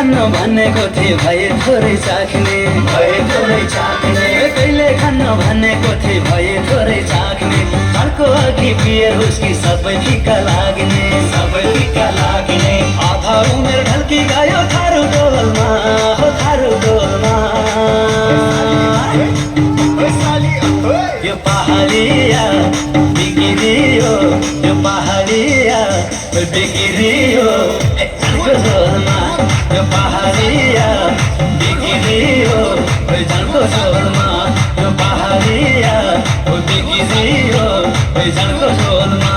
खानु भनेको थिए भए थोरै चाख्ने कहिले खानु भनेको थिए भए थोरै चाख्ने अर्को अघि पिएर उसकी सबै फिका लाग्ने आधा उमेर ढल्की गयो थारू डोलमा हो थारू डोलमा यो पहाडिया बिग्रियो यो पहाडिया बिग्रियो झन्को झोलमा यो पहाडिया बिग्रियो झन्को झोलमा यो पहाडिया बिग्रियो झन्को झोलमा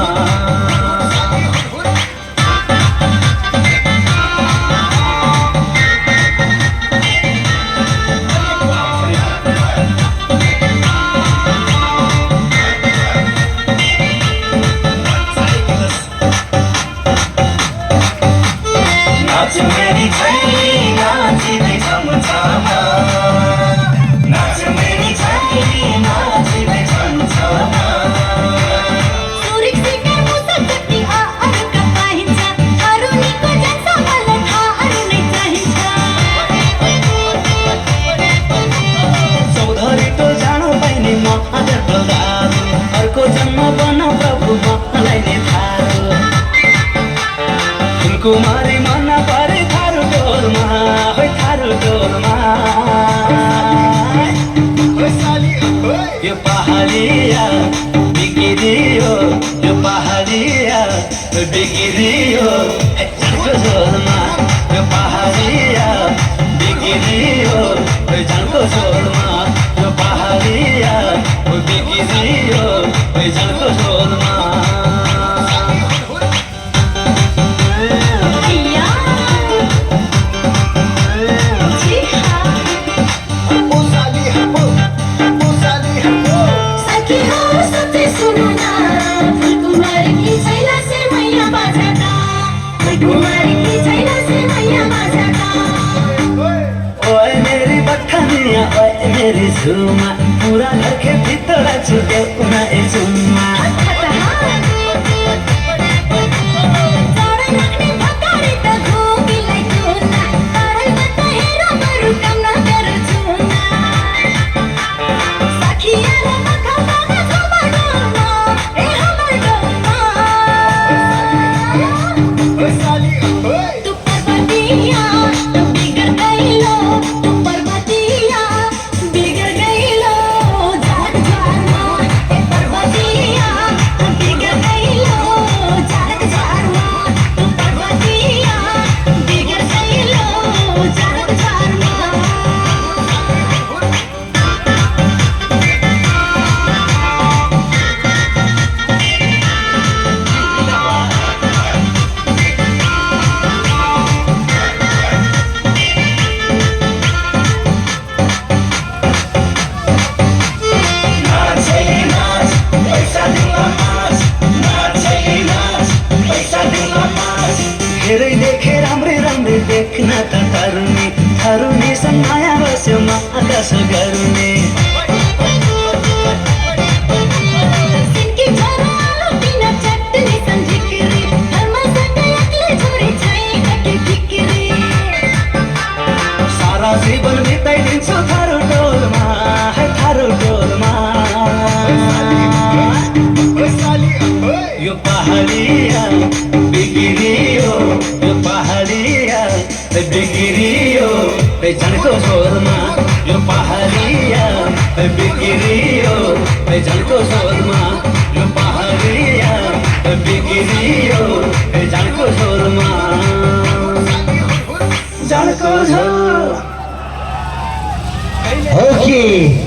मेरी छैली नाचिँदै छमछमा नाच मेरी छैली नाचिँदै छमछमा सुरिक सिकर मुसक जति अरूका पाइन्छ अरूनीको जन्स मलाई थाहा नै चाहिन्छ चौधरी तो जानु पाइने म आदर बगारू अर्को जन्म बन प्रभु मलाई नै थारू फुलकुमारी मन परे थारू डोलमा होइ थारू डोलमा यो पहाडिया बिग्रियो यो पहाडिया बिग्रियो झन्को झोलमा यो पहाडिया बिग्रियो झन्को झोलमा यो पहाडिया बिग्रियो झन्को झोलमा मेरी झुमा पूरा घर के भीतर छुटे उना ए झुमा धेरै देखे राम्रै राम्रै देख्न त थारुनी सँग माया बस्यो म आकाश गरुने सारा जीवन बिताइदिन्छु थारू डोलमा थारू डोलमा यो पहाडिया बिग्रियो यो पहाडिया बिग्रियो झन्को झोलमा यो पहाडिया बिग्रियो झन्को झोलमा यो पहाडिया बिग्रियो झन्को झोलमा झन्को झोल Okay.